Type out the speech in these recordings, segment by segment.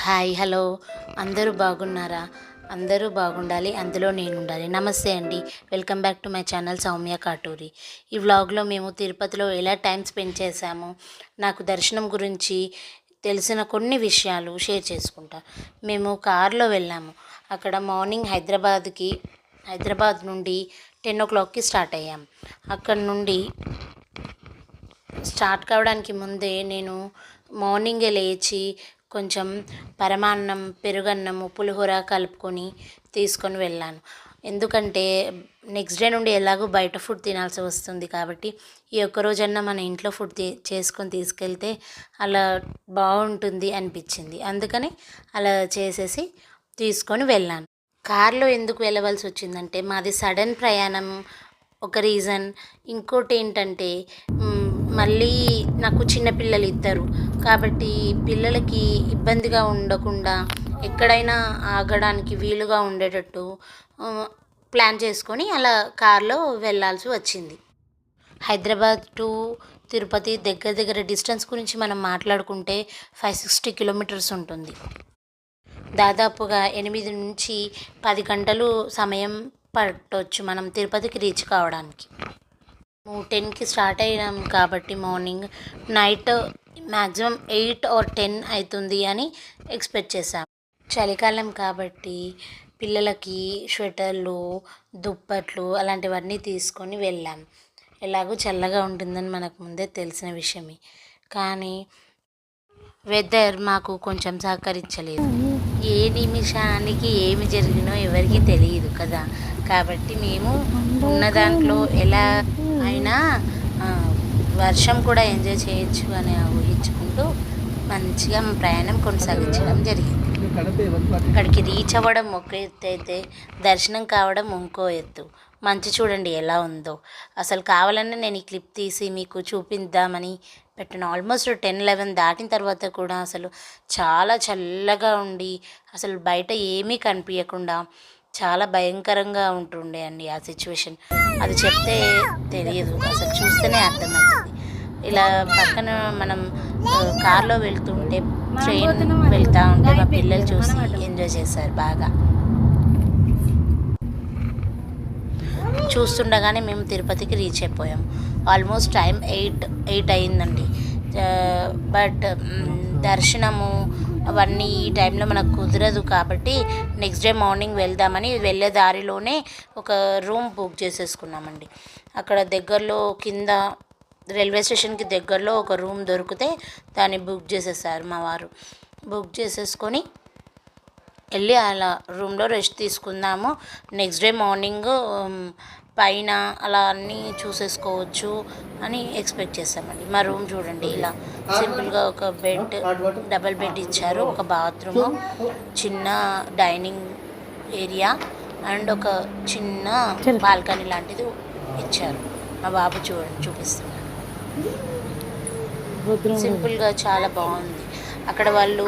Hi hello అందరూ బాగున్నారా? అందరూ బాగుండాలి, అందులో నేను ఉండాలి. నమస్తే అండి. Welcome back to my channel Soumya Katuri. ఈ వ్లాగ్లో మేము తిరుపతిలో ఎలా టైం స్పెండ్ చేశామో, నాకు దర్శనం గురించి తెలిసిన కొన్ని విషయాలు షేర్ చేసుకుంటా. మేము కారులో వెళ్ళాము. అక్కడ మార్నింగ్ హైదరాబాద్ నుండి 10 o'clockకి స్టార్ట్ అయ్యాం. అక్కడ నుండి స్టార్ట్ కావడానికి ముందే నేను మార్నింగే లేచి కొంచెం పరమాన్నం, పెరుగన్నము, పులిహోర కలుపుకొని తీసుకొని వెళ్ళాను. ఎందుకంటే నెక్స్ట్ డే నుండి ఎలాగో బయట ఫుడ్ తినాల్సి వస్తుంది కాబట్టి ఈ ఒక్క రోజన్నా మన ఇంట్లో ఫుడ్ చేసుకొని తీసుకెళ్తే అలా బాగుంటుంది అనిపించింది. అందుకని అలా చేసేసి తీసుకొని వెళ్ళాను. కార్లో ఎందుకు వెళ్ళవలసి వచ్చిందంటే మాది సడన్ ప్రయాణం ఒక రీజన్. ఇంకోటి ఏంటంటే మళ్ళీ నాకు చిన్నపిల్లలు ఇద్దరు కాబట్టి పిల్లలకి ఇబ్బందిగా ఉండకుండా ఎక్కడైనా ఆగడానికి వీలుగా ఉండేటట్టు ప్లాన్ చేసుకొని అలా కార్లో వెళ్ళాల్సి వచ్చింది. హైదరాబాద్ టు తిరుపతి దగ్గర దగ్గర డిస్టెన్స్ గురించి మనం మాట్లాడుకుంటే 560 కిలోమీటర్స్ ఉంటుంది. దాదాపుగా 8 నుంచి 10 గంటలు సమయం పట్టొచ్చు మనం తిరుపతికి రీచ్ కావడానికి. 10కి స్టార్ట్ అయినాం కాబట్టి మార్నింగ్ నైట్ మ్యాక్సిమం 8 or 10 అవుతుంది అని ఎక్స్పెక్ట్ చేశాం. చలికాలం కాబట్టి పిల్లలకి స్వెటర్లు, దుప్పట్లు అలాంటివన్నీ తీసుకొని వెళ్ళాం. ఎలాగో చల్లగా ఉంటుందని మనకు ముందే తెలిసిన విషయమే. కానీ వెదర్ మాకు కొంచెం సహకరించలేదు. ఏ నిమిషానికి ఏమి జరిగినో ఎవరికి తెలియదు కదా. కాబట్టి మేము ఉన్న దాంట్లో ఎలా అయినా వర్షం కూడా ఎంజాయ్ చేయొచ్చు అని ఊహించుకుంటూ మంచిగా ప్రయాణం కొనసాగించడం జరిగింది. అక్కడికి రీచ్ అవ్వడం ఒక ఎత్తు అయితే దర్శనం కావడం ఇంకో ఎత్తు. మంచి చూడండి ఎలా ఉందో. అసలు కావాలన్నా నేను ఈ క్లిప్ తీసి మీకు చూపిద్దామని పెట్టాను. ఆల్మోస్ట్ 10-11 దాటిన తర్వాత కూడా అసలు చాలా చల్లగా ఉండి అసలు బయట ఏమీ కనిపించకుండా చాలా భయంకరంగా ఉంటుండే అండి ఆ సిచ్యువేషన్. అది చెప్తే తెలియదు, అసలు చూస్తేనే అర్థమవుతుంది. ఇలా పక్కన మనం కార్లో వెళ్తుంటే ట్రైన్ వెళ్తూ ఉంటే మా పిల్లలు చూసి ఎంజాయ్ చేశారు బాగా. చూస్తుండగానే మేము తిరుపతికి రీచ్ అయిపోయాం. ఆల్మోస్ట్ టైం 8 అయిందండి. బట్ దర్శనము అవన్నీ ఈ టైంలో మనకు కుదరదు కాబట్టి నెక్స్ట్ డే మార్నింగ్ వెళ్దామని వెళ్ళే దారిలోనే ఒక రూమ్ బుక్ చేసేసుకున్నామండి. అక్కడ దగ్గరలో కింద రైల్వే స్టేషన్కి దగ్గరలో ఒక రూమ్ దొరికితే దాన్ని బుక్ చేసేసారు మా వారు. బుక్ చేసేసుకొని వెళ్ళి అలా రూమ్లో రెస్ట్ తీసుకుందాము, నెక్స్ట్ డే మార్నింగ్ పైన అలా అన్నీ చూసేసుకోవచ్చు అని ఎక్స్పెక్ట్ చేస్తామండి. మా రూమ్ చూడండి, ఇలా సింపుల్గా ఒక బెడ్, డబల్ బెడ్ ఇచ్చారు, ఒక బాత్రూము, చిన్న డైనింగ్ ఏరియా అండ్ ఒక చిన్న బాల్కనీ లాంటిది ఇచ్చారు. మా బాబు చూపిస్తున్నాడు. సింపుల్గా చాలా బాగుంది. అక్కడ వాళ్ళు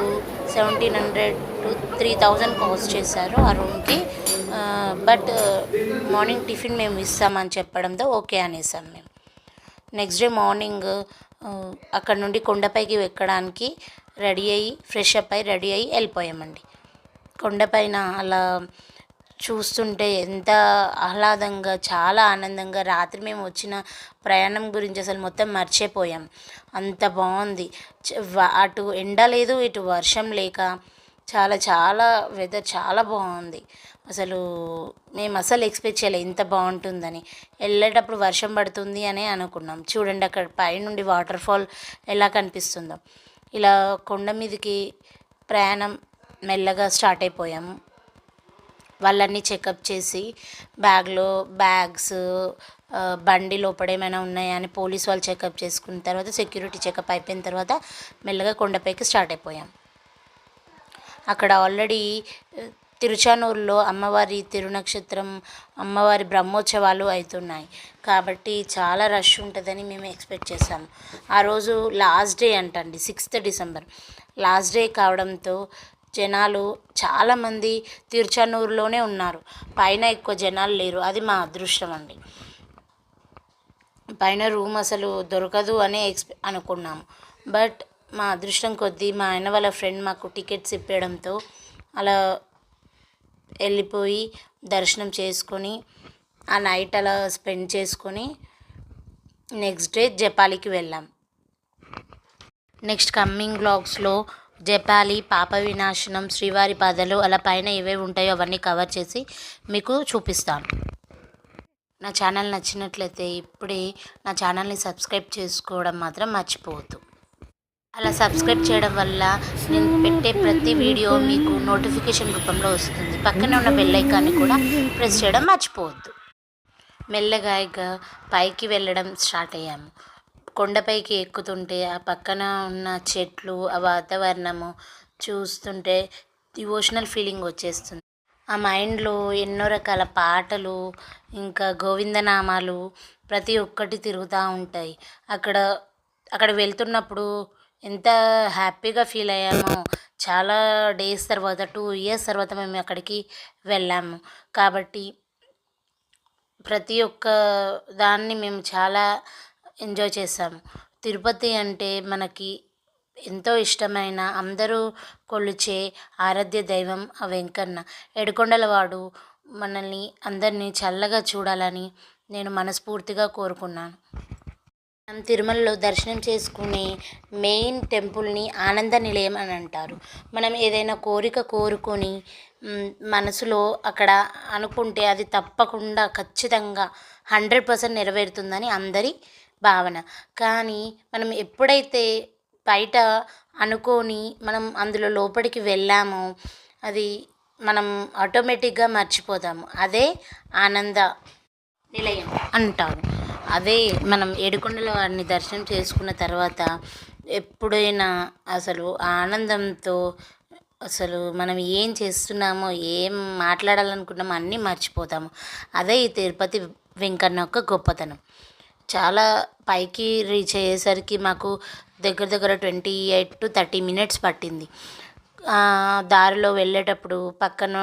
1700 to 3000 కాస్ట్ చేశారు ఆ రూమ్కి. బట్ మార్నింగ్ టిఫిన్ మేము ఇస్తామని చెప్పడంతో ఓకే అనేసాం మేము. నెక్స్ట్ డే మార్నింగ్ అక్కడ నుండి కొండపైకి ఎక్కడానికి రెడీ అయ్యి ఫ్రెష్ అప్ అయ్యి రెడీ అయ్యి వెళ్ళిపోయామండి. కొండపైన అలా చూస్తుంటే ఎంత ఆహ్లాదంగా, చాలా ఆనందంగా, రాత్రి మేము వచ్చిన ప్రయాణం గురించి అసలు మొత్తం మర్చిపోయాం. అంత బాగుంది. అటు ఎండ లేదు, ఇటు వర్షం లేక చాలా చాలా వెదర్ చాలా బాగుంది. అసలు మేము అసలు ఎక్స్పెక్ట్ చేయలేదు ఇంత బాగుంటుందని. వెళ్ళేటప్పుడు వర్షం పడుతుంది అని అనుకున్నాం. చూడండి అక్కడ పైనుండి వాటర్ ఫాల్ ఎలా కనిపిస్తుందో. ఇలా కొండ మీదకి ప్రయాణం మెల్లగా స్టార్ట్ అయిపోయాము. వాళ్ళన్నీ చెకప్ చేసి బ్యాగ్స్ బండి లోపల ఏమైనా ఉన్నాయా అని పోలీస్ వాళ్ళు చెకప్ చేసుకున్న తర్వాత, సెక్యూరిటీ చెకప్ అయిపోయిన తర్వాత మెల్లగా కొండపైకి స్టార్ట్ అయిపోయాం. అక్కడ ఆల్రెడీ తిరుచానూరులో అమ్మవారి తిరునక్షత్రం, అమ్మవారి బ్రహ్మోత్సవాలు అవుతున్నాయి కాబట్టి చాలా రష్ ఉంటుందని మేము ఎక్స్పెక్ట్ చేసాము. ఆ రోజు లాస్ట్ డే అంటండి, 6th December లాస్ట్ డే కావడంతో జనాలు చాలామంది తిరుచానూరులోనే ఉన్నారు. పైన ఎక్కువ జనాలు లేరు. అది మా అదృష్టం అండి. పైన రూమ్ అసలు దొరకదు అని అనుకున్నాము. బట్ మా అదృష్టం కొద్దీ మా ఆయన వాళ్ళ ఫ్రెండ్ మాకు టికెట్స్ ఇప్పడంతో అలా వెళ్ళిపోయి దర్శనం చేసుకొని ఆ నైట్ అలా స్పెండ్ చేసుకొని నెక్స్ట్ డే జపాలికి వెళ్ళాం. నెక్స్ట్ కమ్మింగ్ బ్లాగ్స్లో జపాలి, పాప వినాశనం, శ్రీవారి పాదాలు అలా పైన ఏవేవి ఉంటాయో అవన్నీ కవర్ చేసి మీకు చూపిస్తాను. నా ఛానల్ నచ్చినట్లయితే ఇప్పుడే నా ఛానల్ని సబ్స్క్రైబ్ చేసుకోవడం మాత్రం మర్చిపోవద్దు. అలా సబ్స్క్రైబ్ చేయడం వల్ల నేను పెట్టే ప్రతి వీడియో మీకు నోటిఫికేషన్ రూపంలో వస్తుంది. పక్కనే ఉన్న బెల్ ఐకాన్ని కూడా ప్రెస్ చేయడం మర్చిపోవద్దు. మెల్లగా ఇక పైకి వెళ్ళడం స్టార్ట్ అయ్యాము. కొండపైకి ఎక్కుతుంటే ఆ పక్కన ఉన్న చెట్లు, ఆ వాతావరణము చూస్తుంటే డివోషనల్ ఫీలింగ్ వచ్చేస్తుంది. ఆ మైండ్లో ఎన్నో రకాల పాటలు, ఇంకా గోవిందనామాలు ప్రతి ఒక్కటి తిరుగుతూ ఉంటాయి. అక్కడ వెళ్తున్నప్పుడు ఎంత హ్యాపీగా ఫీల్ అయ్యామో. చాలా డేస్ తర్వాత 2 ఇయర్స్ తర్వాత మేము అక్కడికి వెళ్ళాము. కాబట్టి ప్రతి ఒక్క దాన్ని మేము చాలా ఎంజాయ్ చేసాము. తిరుపతి అంటే మనకి ఎంతో ఇష్టమైన, అందరూ కొలిచే ఆరాధ్య దైవం ఆ వెంకన్న. ఏడుకొండలవాడు మనల్ని అందరినీ చల్లగా చూడాలని నేను మనస్ఫూర్తిగా కోరుకున్నాను. మనం తిరుమలలో దర్శనం చేసుకునే మెయిన్ టెంపుల్ని ఆనంద నిలయం అని అంటారు. మనం ఏదైనా కోరిక కోరుకొని మనసులో అక్కడ అనుకుంటే అది తప్పకుండా ఖచ్చితంగా 100% నెరవేరుతుందని అందరి భావన. కానీ మనం ఎప్పుడైతే బయట అనుకొని మనం అందులో లోపలికి వెళ్ళామో అది మనం ఆటోమేటిక్గా మర్చిపోతాము. అదే ఆనంద నిలయం అంటారు. అదే మనం ఏడుకొండల వారిని దర్శనం చేసుకున్న తర్వాత ఎప్పుడైనా అసలు ఆనందంతో అసలు మనం ఏం చేస్తున్నామో, ఏం మాట్లాడాలనుకున్నామో అన్నీ మర్చిపోతాము. అదే ఈ తిరుపతి వెంకన్న యొక్క గొప్పతనం. చాలా పైకి రీచ్ అయ్యేసరికి మాకు దగ్గర 28 to 30 minutes పట్టింది. దారిలో వెళ్ళేటప్పుడు పక్కన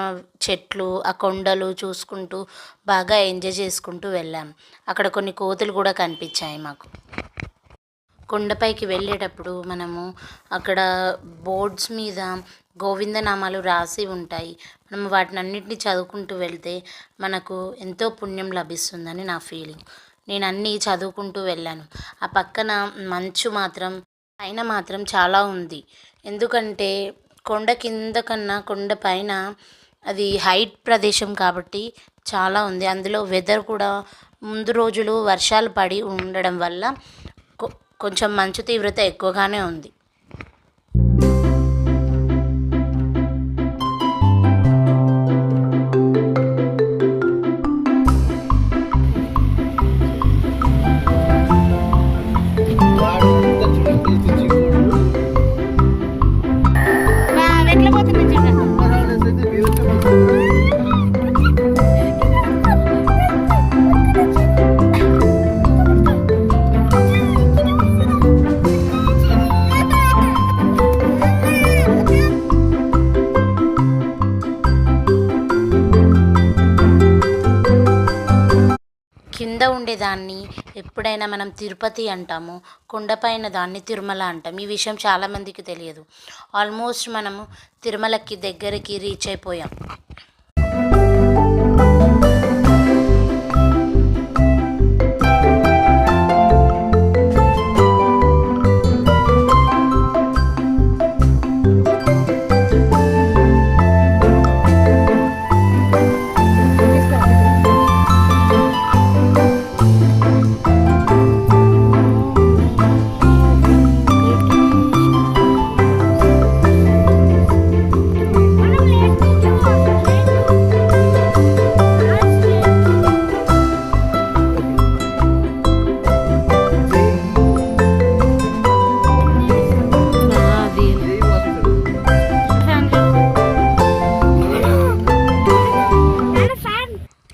చెట్లు, ఆ కొండలు చూసుకుంటూ బాగా ఎంజాయ్ చేసుకుంటూ వెళ్ళాం. అక్కడ కొన్ని కోతులు కూడా కనిపించాయి మాకు. కొండపైకి వెళ్ళేటప్పుడు మనము అక్కడ బోర్డ్స్ మీద గోవిందనామాలు రాసి ఉంటాయి. మనం వాటిని అన్నింటినీ చదువుకుంటూ వెళ్తే మనకు ఎంతో పుణ్యం లభిస్తుందని నా ఫీలింగ్. నేను అన్నీ చదువుకుంటూ వెళ్ళాను. ఆ పక్కన మంచు మాత్రం పైన మాత్రం చాలా ఉంది. ఎందుకంటే కొండ కింద కన్నా కొండ పైన అది హైట్ ప్రదేశం కాబట్టి చాలా ఉంది. అందులో వెదర్ కూడా ముందు రోజులు వర్షాలు పడి ఉండడం వల్ల కొంచెం మంచు తీవ్రత ఎక్కువగానే ఉంది. కింద ఉండేదాన్ని ఎప్పుడైనా మనం తిరుపతి అంటాము, కొండపైన దాన్ని తిరుమల అంటాం. ఈ విషయం చాలామందికి తెలియదు. ఆల్మోస్ట్ మనము తిరుమలకి దగ్గరికి రీచ్ అయిపోయాం.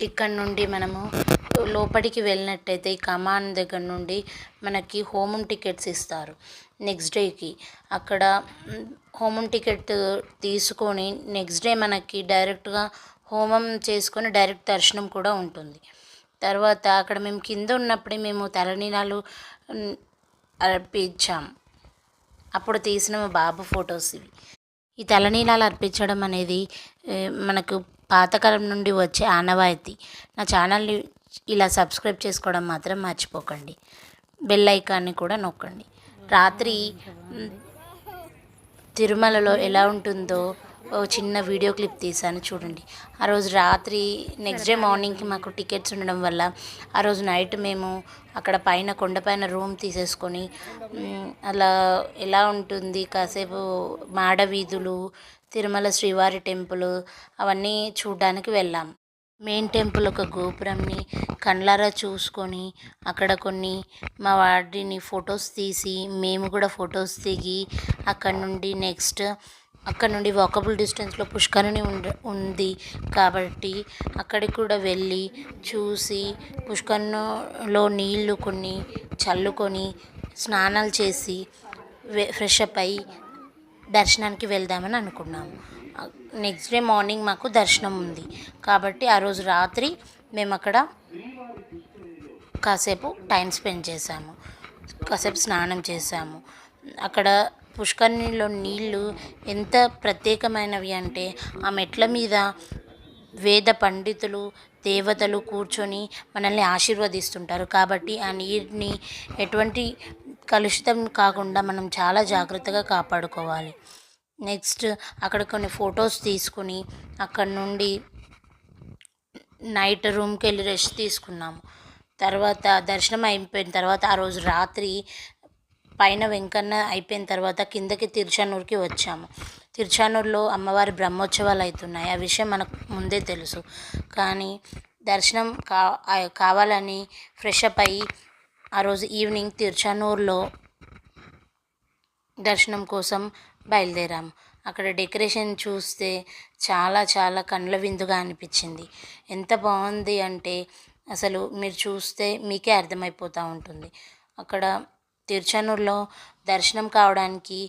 ఇక్కడ నుండి మనము లోపలికి వెళ్ళినట్టయితే ఈ కమాన్ దగ్గర నుండి మనకి హోమం టికెట్స్ ఇస్తారు. నెక్స్ట్ డేకి అక్కడ హోమం టికెట్ తీసుకొని నెక్స్ట్ డే మనకి డైరెక్ట్గా హోమం చేసుకొని డైరెక్ట్ దర్శనం కూడా ఉంటుంది. తర్వాత అక్కడ మేము కింద ఉన్నప్పుడే మేము తలనీలాలు అర్పించాం. అప్పుడు తీసిన మా బాబు ఫొటోస్ ఇవి. ఈ తలనీలాలు అర్పించడం అనేది మనకు పాతకాలం నుండి వచ్చే ఆనవాయితీ. నా ఛానల్ని ఇలా సబ్స్క్రైబ్ చేసుకోవడం మాత్రం మర్చిపోకండి. బెల్ ఐకాన్ని కూడా నొక్కండి. రాత్రి తిరుమలలో ఎలా ఉంటుందో ఓ చిన్న వీడియో క్లిప్ తీశాను చూడండి. ఆ రోజు రాత్రి నెక్స్ట్ డే మార్నింగ్కి మాకు టికెట్స్ ఉండడం వల్ల ఆ రోజు నైట్ మేము అక్కడ పైన కొండపైన రూమ్ తీసేసుకొని అలా ఎలా ఉంటుంది కాసేపు మాడ వీధులు, తిరుమల శ్రీవారి టెంపుల్ అవన్నీ చూడడానికి వెళ్ళాం. మెయిన్ టెంపుల్ ఒక గోపురంని కళ్ళారా చూసుకొని అక్కడ కొన్ని మా వాడిని ఫొటోస్ తీసి మేము కూడా ఫొటోస్ దిగి అక్కడ నుండి వాకబుల్ డిస్టెన్స్లో పుష్కరిణి ఉంది కాబట్టి అక్కడికి కూడా వెళ్ళి చూసి పుష్కరిణిలో నీళ్లు కొన్ని చల్లుకొని స్నానాలు చేసి ఫ్రెష్ అప్ అయ్యి దర్శనానికి వెళ్దామని అనుకున్నాము. నెక్స్ట్ డే మార్నింగ్ మాకు దర్శనం ఉంది కాబట్టి ఆ రోజు రాత్రి మేము అక్కడ కాసేపు టైం స్పెండ్ చేసాము, కాసేపు స్నానం చేసాము. అక్కడ పుష్కరిణిలో నీళ్ళు ఎంత ప్రత్యేకమైనవి అంటే ఆ మెట్ల మీద వేద పండితులు దేవతలు కూర్చొని మనల్ని ఆశీర్వదిస్తుంటారు కాబట్టి ఆ నీటిని ఎటువంటి కలుషితం కాకుండా మనం చాలా జాగ్రత్తగా కాపాడుకోవాలి. నెక్స్ట్ అక్కడ కొన్ని ఫొటోస్ తీసుకుని అక్కడ నుండి నైట్ రూమ్కి వెళ్ళి రెస్ట్ తీసుకున్నాము. తర్వాత దర్శనం అయిపోయిన తర్వాత ఆ రోజు రాత్రి పైన వెంకన్న అయిపోయిన తర్వాత కిందకి తిరుచానూరుకి వచ్చాము. తిరుచానూరులో అమ్మవారి బ్రహ్మోత్సవాలు అవుతున్నాయి. ఆ విషయం మనకు ముందే తెలుసు, కానీ దర్శనం కావాలని ఫ్రెష్ అప్ అయ్యి ఆ రోజు ఈవినింగ్ తిరుచానూరులో దర్శనం కోసం బయలుదేరాము. అక్కడ డెకరేషన్ చూస్తే చాలా చాలా కండ్ల విందుగా అనిపించింది. ఎంత బాగుంది అంటే అసలు మీరు చూస్తే మీకే అర్థమైపోతూ ఉంటుంది. అక్కడ తిరుచానూరులో దర్శనం కావడానికి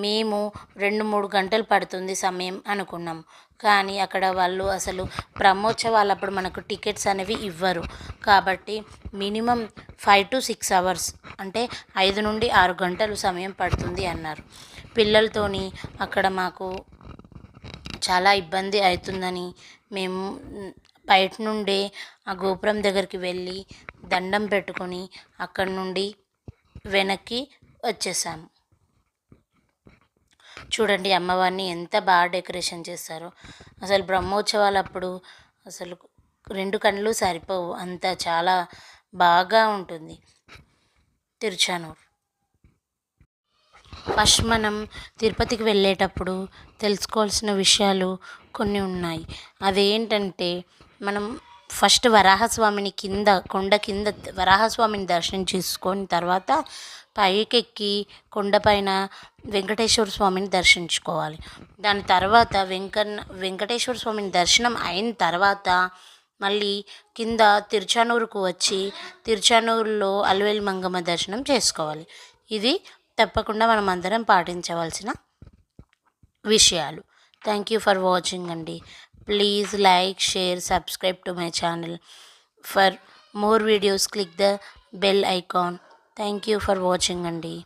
మేము 2-3 గంటలు పడుతుంది సమయం అనుకున్నాం. కానీ అక్కడ వాళ్ళు అసలు బ్రహ్మోత్సవాలప్పుడు మనకు టికెట్స్ అనేవి ఇవ్వరు కాబట్టి మినిమం 5 to 6 hours అంటే 5 నుండి 6 గంటలు సమయం పడుతుంది అన్నారు. పిల్లలతోని అక్కడ మాకు చాలా ఇబ్బంది అవుతుందని మేము బయట నుండే ఆ గోపురం దగ్గరికి వెళ్ళి దండం పెట్టుకొని అక్కడ నుండి వెనక్కి వచ్చేసాము. చూడండి అమ్మవారిని ఎంత బాగా డెకరేషన్ చేస్తారో. అసలు బ్రహ్మోత్సవాలప్పుడు అసలు 2 కళ్ళు సరిపోవు, అంత చాలా బాగా ఉంటుంది తిరుచానూరు. ఫస్ట్ మనం తిరుపతికి వెళ్ళేటప్పుడు తెలుసుకోవాల్సిన విషయాలు కొన్ని ఉన్నాయి. అదేంటంటే మనం ఫస్ట్ వరాహస్వామిని కొండ కింద వరాహస్వామిని దర్శనం చేసుకొని తర్వాత పైకెక్కి కొండపైన వెంకటేశ్వర స్వామిని దర్శించుకోవాలి. దాని తర్వాత వెంకటేశ్వర స్వామిని దర్శనం అయిన తర్వాత మళ్ళీ కింద తిరుచానూరుకు వచ్చి తిరుచానూరులో అలివేలు మంగమ్మ దర్శనం చేసుకోవాలి. ఇది తప్పకుండా మనం అందరం పాటించవలసిన విషయాలు. థ్యాంక్ యూ ఫర్ వాచింగ్ అండి. Please like, share, subscribe to my channel. For more videos click the bell icon. Thank you for watching అండి.